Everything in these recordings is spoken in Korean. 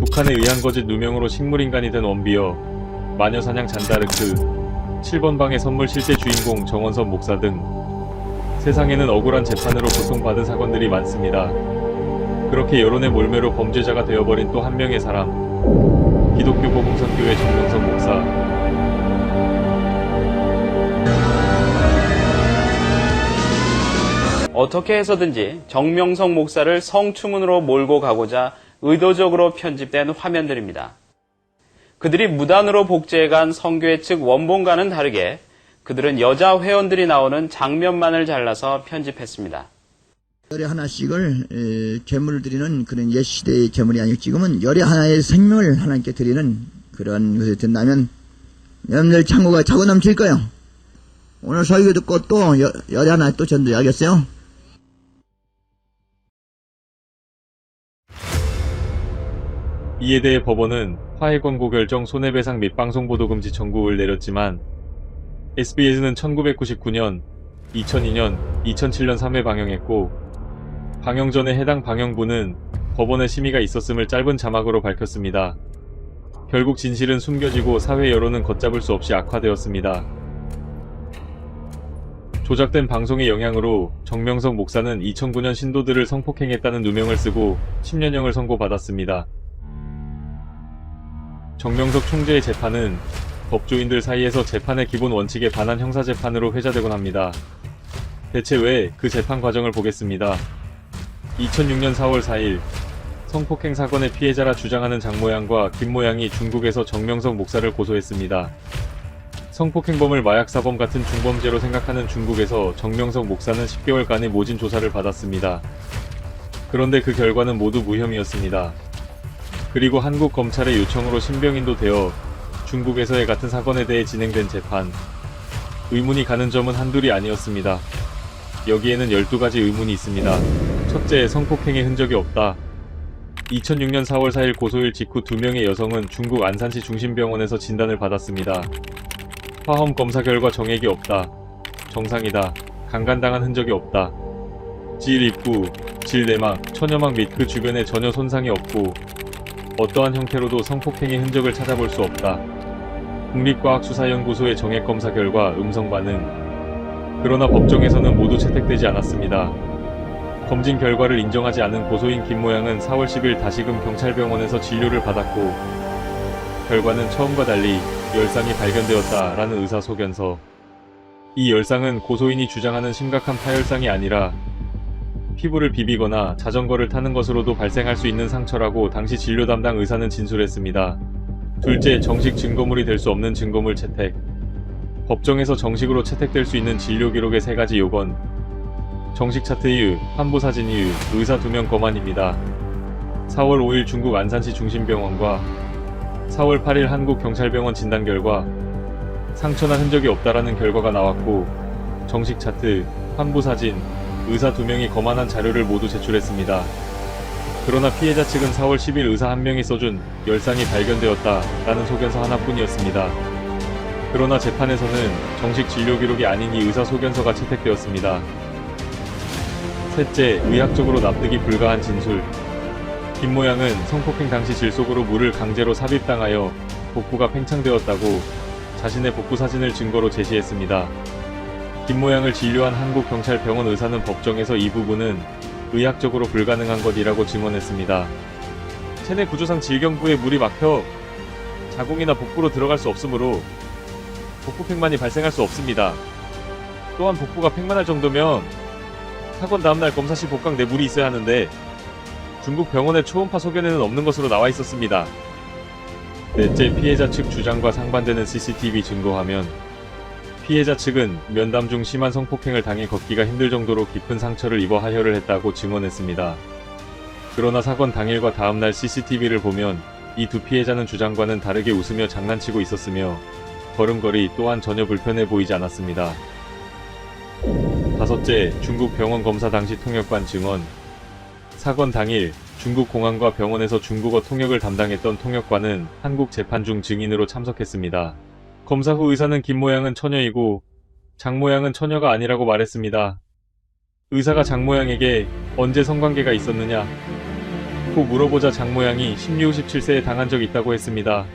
북한에 의한 거짓 누명으로 식물인간이 된 원비어, 마녀사냥 잔다르크, 7번 방의 선물 실제 주인공 정원섭 목사 등 세상에는 억울한 재판으로 고통받은 사건들이 많습니다. 그렇게 여론의 몰매로 범죄자가 되어버린 또 한 명의 사람, 기독교 복음선교회 정명섭 목사. 어떻게 해서든지 정명석 목사를 성추문으로 몰고 가고자 의도적으로 편집된 화면들입니다. 그들이 무단으로 복제해간 성교회 측 원본과는 다르게 그들은 여자 회원들이 나오는 장면만을 잘라서 편집했습니다. 열애 하나씩을 제물을 드리는 그런 옛시대의 제물이 아니고 지금은 열애 하나의 생명을 하나님께 드리는 그런 것을 듣는다면 여러분들 창고가 차고 넘칠 거예요. 오늘 설교 듣고 또 열애 하나 또 전도해야겠어요. 이에 대해 법원은 화해 권고 결정, 손해배상 및 방송보도 금지 청구를 내렸지만 SBS는 1999년, 2002년, 2007년 3회 방영했고 방영 전에 해당 방영부는 법원의 심의가 있었음을 짧은 자막으로 밝혔습니다. 결국 진실은 숨겨지고 사회 여론은 걷잡을 수 없이 악화되었습니다. 조작된 방송의 영향으로 정명석 목사는 2009년 신도들을 성폭행했다는 누명을 쓰고 10년형을 선고받았습니다. 정명석 총재의 재판은 법조인들 사이에서 재판의 기본 원칙에 반한 형사재판으로 회자되곤 합니다. 대체 왜 그 재판 과정을 보겠습니다. 2006년 4월 4일 성폭행 사건의 피해자라 주장하는 장모양과 김모양이 중국에서 정명석 목사를 고소했습니다. 성폭행범을 마약사범 같은 중범죄로 생각하는 중국에서 정명석 목사는 10개월간의 모진 조사를 받았습니다. 그런데 그 결과는 모두 무혐의였습니다. 그리고 한국 검찰의 요청으로 신병인도 되어 중국에서의 같은 사건에 대해 진행된 재판. 의문이 가는 점은 한둘이 아니었습니다. 여기에는 12가지 의문이 있습니다. 첫째, 성폭행의 흔적이 없다. 2006년 4월 4일 고소일 직후 2명의 여성은 중국 안산시 중심병원에서 진단을 받았습니다. 화엄 검사 결과 정액이 없다. 정상이다. 강간당한 흔적이 없다. 질 입구, 질 내막, 천여막 및 그 주변에 전혀 손상이 없고 어떠한 형태로도 성폭행의 흔적을 찾아볼 수 없다. 국립과학수사연구소의 정액검사 결과 음성 반응. 그러나 법정에서는 모두 채택되지 않았습니다. 검진 결과를 인정하지 않은 고소인 김모양은 4월 10일 다시금 경찰병원에서 진료를 받았고 결과는 처음과 달리 열상이 발견되었다라는 의사소견서. 이 열상은 고소인이 주장하는 심각한 파열상이 아니라 피부를 비비거나 자전거를 타는 것으로도 발생할 수 있는 상처라고 당시 진료 담당 의사는 진술했습니다. 둘째, 정식 증거물이 될 수 없는 증거물 채택. 법정에서 정식으로 채택될 수 있는 진료 기록의 3가지 요건. 정식 차트 이유, 환부 사진 이유, 의사 2명 거만입니다. 4월 5일 중국 안산시 중심병원과 4월 8일 한국경찰병원 진단 결과 상처나 흔적이 없다라는 결과가 나왔고 정식 차트, 환부 사진, 의사 2명이 거만한 자료를 모두 제출했습니다. 그러나 피해자 측은 4월 10일 의사 1명이 써준 열상이 발견되었다라는 소견서 하나뿐이었습니다. 그러나 재판에서는 정식 진료 기록이 아닌 이 의사 소견서가 채택되었습니다. 셋째, 의학적으로 납득이 불가한 진술. 김모양은 성폭행 당시 질 속으로 물을 강제로 삽입당하여 복부가 팽창되었다고 자신의 복부 사진을 증거로 제시했습니다. 김모양을 진료한 한국경찰병원 의사는 법정에서 이 부분은 의학적으로 불가능한 것이라고 증언했습니다. 체내 구조상 질경부에 물이 막혀 자궁이나 복부로 들어갈 수 없으므로 복부팽만이 발생할 수 없습니다. 또한 복부가 팽만할 정도면 사건 다음날 검사 시 복강 내 물이 있어야 하는데 중국 병원의 초음파 소견에는 없는 것으로 나와 있었습니다. 넷째, 피해자 측 주장과 상반되는 CCTV 증거화면. 피해자 측은 면담 중 심한 성폭행을 당해 걷기가 힘들 정도로 깊은 상처를 입어 하혈을 했다고 증언했습니다. 그러나 사건 당일과 다음날 CCTV를 보면 이 두 피해자는 주장과는 다르게 웃으며 장난치고 있었으며 걸음걸이 또한 전혀 불편해 보이지 않았습니다. 다섯째, 중국 병원 검사 당시 통역관 증언. 사건 당일 중국 공항과 병원에서 중국어 통역을 담당했던 통역관은 한국 재판 중 증인으로 참석했습니다. 검사 후 의사는 김모양은 처녀이고 장모양은 처녀가 아니라고 말했습니다. 의사가 장모양에게 언제 성관계가 있었느냐? 라고 물어보자 장 모양이 16, 17세에 당한 적 있다고 했습니다.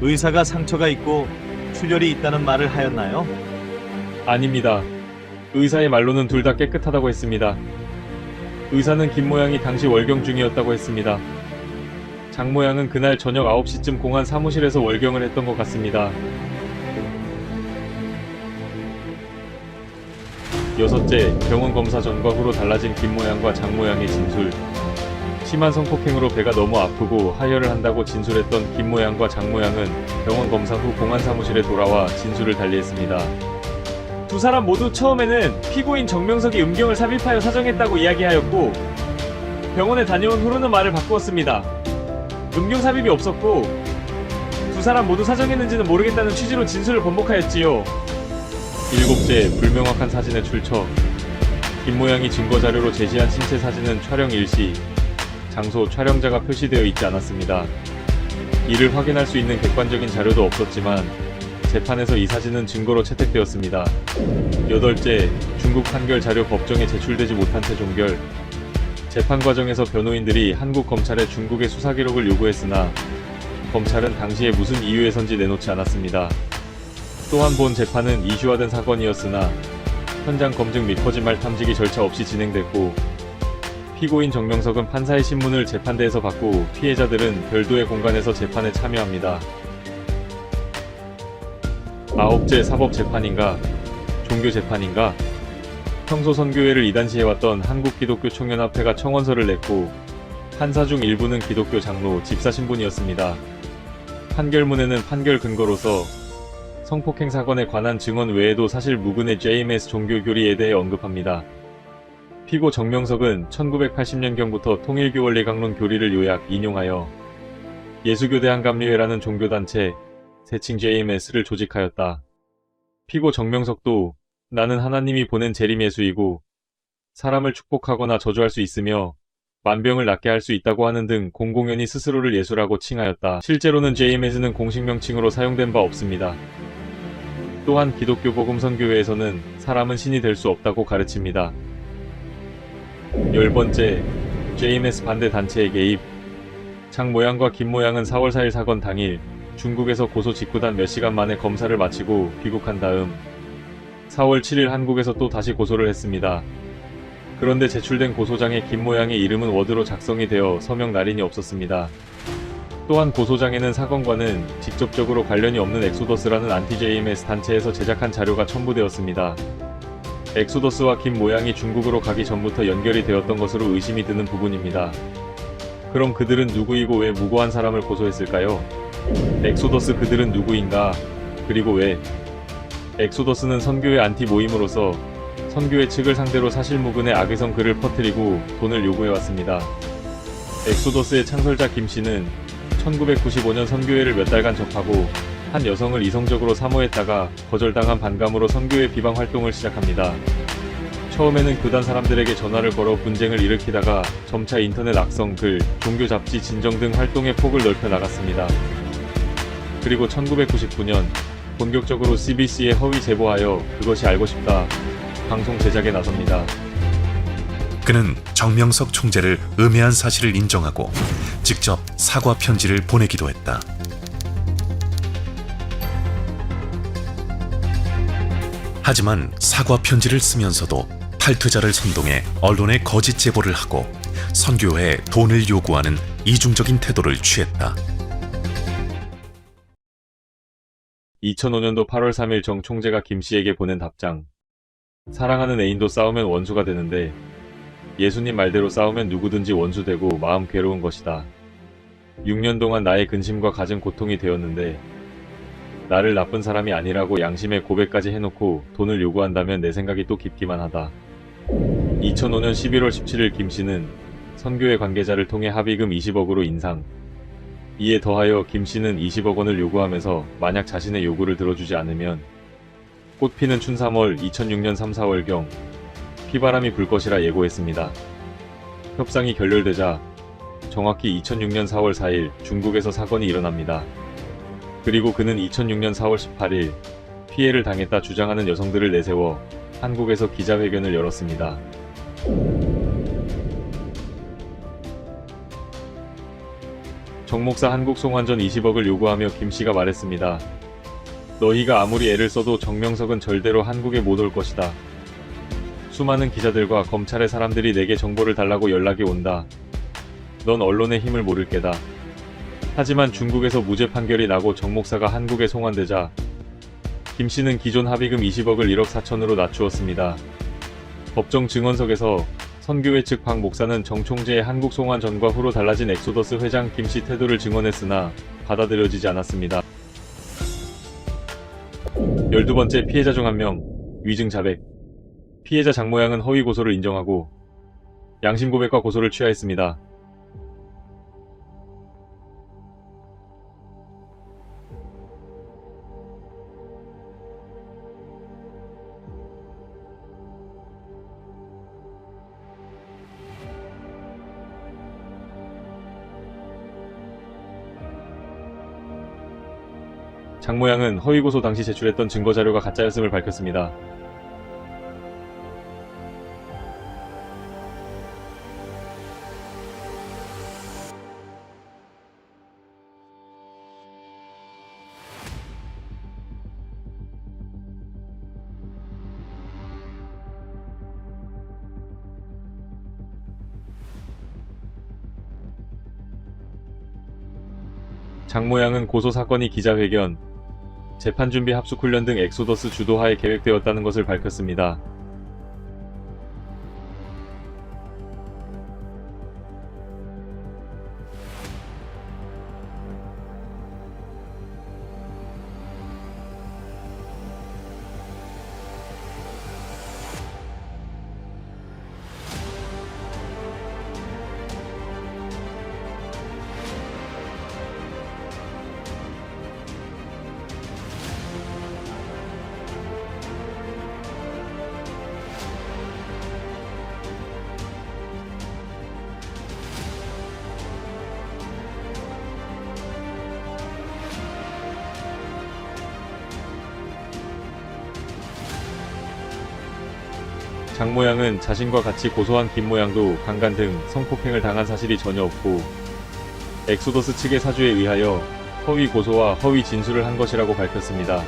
의사가 상처가 있고 출혈이 있다는 말을 하였나요? 아닙니다. 의사의 말로는 둘 다 깨끗하다고 했습니다. 의사는 김 모양이 당시 월경 중이었다고 했습니다. 장 모양은 그날 저녁 9시쯤 공안 사무실에서 월경을 했던 것 같습니다. 여섯째, 병원 검사 전과 후로 달라진 김 모양과 장 모양의 진술. 심한 성폭행으로 배가 너무 아프고 하혈을 한다고 진술했던 김 모양과 장 모양은 병원 검사 후 공안 사무실에 돌아와 진술을 달리했습니다. 두 사람 모두 처음에는 피고인 정명석이 음경을 삽입하여 사정했다고 이야기하였고 병원에 다녀온 후로는 말을 바꾸었습니다. 음경 삽입이 없었고 두 사람 모두 사정했는지는 모르겠다는 취지로 진술을 번복하였지요. 일곱째, 불명확한 사진의 출처. 김 모양이 증거자료로 제시한 신체 사진은 촬영 일시, 장소, 촬영자가 표시되어 있지 않았습니다. 이를 확인할 수 있는 객관적인 자료도 없었지만 재판에서 이 사진은 증거로 채택되었습니다. 여덟째, 중국 판결 자료 법정에 제출되지 못한 채 종결. 재판 과정에서 변호인들이 한국 검찰에 중국의 수사 기록을 요구했으나 검찰은 당시에 무슨 이유에선지 내놓지 않았습니다. 또한 본 재판은 이슈화된 사건이었으나 현장 검증 및 거짓말 탐지기 절차 없이 진행됐고 피고인 정명석은 판사의 신문을 재판대에서 받고 피해자들은 별도의 공간에서 재판에 참여합니다. 아홉째, 사법재판인가? 종교재판인가? 평소 선교회를 이단시해왔던 한국기독교총연합회가 청원서를 냈고 판사 중 일부는 기독교 장로, 집사 신분이었습니다. 판결문에는 판결 근거로서 성폭행 사건에 관한 증언 외에도 사실 무근의 JMS 종교교리에 대해 언급합니다. 피고 정명석은 1980년경부터 통일교원리강론 교리를 요약, 인용하여 예수교대한감리회라는 종교단체, 세칭 JMS를 조직하였다. 피고 정명석도 나는 하나님이 보낸 재림예수이고 사람을 축복하거나 저주할 수 있으며 만병을 낫게 할 수 있다고 하는 등 공공연히 스스로를 예수라고 칭하였다. 실제로는 JMS는 공식 명칭으로 사용된 바 없습니다. 또한 기독교 복음선교회에서는 사람은 신이 될 수 없다고 가르칩니다. 10번째, JMS 반대 단체의 개입. 장 모양과 김 모양은 4월 4일 사건 당일 중국에서 고소 직후단 몇 시간 만에 검사를 마치고 귀국한 다음 4월 7일 한국에서 또 다시 고소를 했습니다. 그런데 제출된 고소장에 김 모양의 이름은 워드로 작성이 되어 서명 날인이 없었습니다. 또한 고소장에는 사건과는 직접적으로 관련이 없는 엑소더스라는 안티-JMS 단체에서 제작한 자료가 첨부되었습니다. 엑소더스와 김 모양이 중국으로 가기 전부터 연결이 되었던 것으로 의심이 드는 부분입니다. 그럼 그들은 누구이고 왜 무고한 사람을 고소했을까요? 엑소더스 그들은 누구인가? 그리고 왜? 엑소더스는 선교회 안티 모임으로서 선교회 측을 상대로 사실무근의 악의성 글을 퍼뜨리고 돈을 요구해왔습니다. 엑소더스의 창설자 김 씨는 1995년 선교회를 몇 달간 접하고 한 여성을 이성적으로 사모했다가 거절당한 반감으로 선교회 비방 활동을 시작합니다. 처음에는 교단 사람들에게 전화를 걸어 분쟁을 일으키다가 점차 인터넷 악성 글, 종교 잡지 진정 등 활동의 폭을 넓혀 나갔습니다. 그리고 1999년 본격적으로 CBC에 허위 제보하여 그것이 알고 싶다 방송 제작에 나섭니다. 그는 정명석 총재를 음해한 사실을 인정하고 직접 사과 편지를 보내기도 했다. 하지만 사과 편지를 쓰면서도 탈퇴자를 선동해 언론에 거짓 제보를 하고 선교회에 돈을 요구하는 이중적인 태도를 취했다. 2005년도 8월 3일 정 총재가 김 씨에게 보낸 답장. 사랑하는 애인도 싸우면 원수가 되는데 예수님 말대로 싸우면 누구든지 원수 되고 마음 괴로운 것이다. 6년 동안 나의 근심과 가진 고통이 되었는데 나를 나쁜 사람이 아니라고 양심의 고백까지 해놓고 돈을 요구한다면 내 생각이 또 깊기만 하다. 2005년 11월 17일 김 씨는 선교회 관계자를 통해 합의금 20억으로 인상. 이에 더하여 김 씨는 20억 원을 요구하면서 만약 자신의 요구를 들어주지 않으면 꽃피는 춘 3월 2006년 3, 4월경 피바람이 불 것이라 예고했습니다. 협상이 결렬되자 정확히 2006년 4월 4일 중국에서 사건이 일어납니다. 그리고 그는 2006년 4월 18일 피해를 당했다 주장하는 여성들을 내세워 한국에서 기자회견을 열었습니다. 정 목사 한국 송환 전 20억을 요구하며 김씨가 말했습니다. 너희가 아무리 애를 써도 정명석은 절대로 한국에 못 올 것이다. 수많은 기자들과 검찰의 사람들이 내게 정보를 달라고 연락이 온다. 넌 언론의 힘을 모를 게다. 하지만 중국에서 무죄 판결이 나고 정 목사가 한국에 송환되자 김씨는 기존 합의금 20억을 1억 4천으로 낮추었습니다. 법정 증언석에서 선교회 측 박 목사는 정 총재의 한국 송환 전과 후로 달라진 엑소더스 회장 김씨 태도를 증언했으나 받아들여지지 않았습니다. 12번째 피해자 중 한 명, 위증 자백. 피해자 장 모양은 허위 고소를 인정하고 양심 고백과 고소를 취하했습니다. 장 모양은 허위 고소 당시 제출했던 증거 자료가 가짜였음을 밝혔습니다. 장 모양은 고소 사건이 기자회견, 재판 준비 합숙 훈련 등 엑소더스 주도하에 계획되었다는 것을 밝혔습니다. 장 모양은 자신과 같이 고소한 김 모양도 강간 등 성폭행을 당한 사실이 전혀 없고 엑소더스 측의 사주에 의하여 허위 고소와 허위 진술을 한 것이라고 밝혔습니다.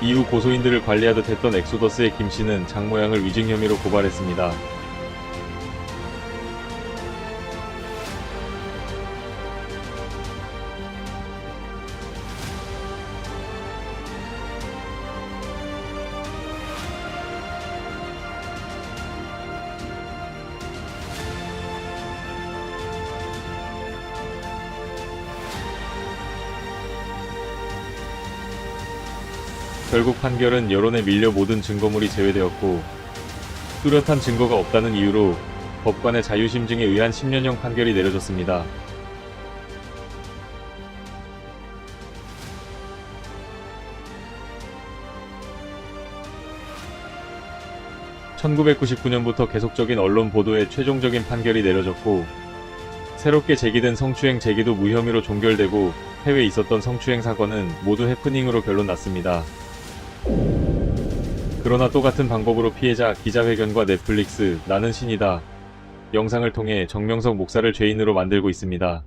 이후 고소인들을 관리하듯 했던 엑소더스의 김 씨는 장 모양을 위증 혐의로 고발했습니다. 결국 판결은 여론에 밀려 모든 증거물이 제외되었고 뚜렷한 증거가 없다는 이유로 법관의 자유심증에 의한 10년형 판결이 내려졌습니다. (1999년부터) 계속적인 언론 보도에 최종적인 판결이 내려졌고 새롭게 제기된 성추행 제기도 무혐의로 종결되고 해외에 있었던 성추행 사건은 모두 해프닝으로 결론 났습니다. 그러나 똑같은 방법으로 피해자 기자회견과 넷플릭스 나는 신이다 영상을 통해 정명석 목사를 죄인으로 만들고 있습니다.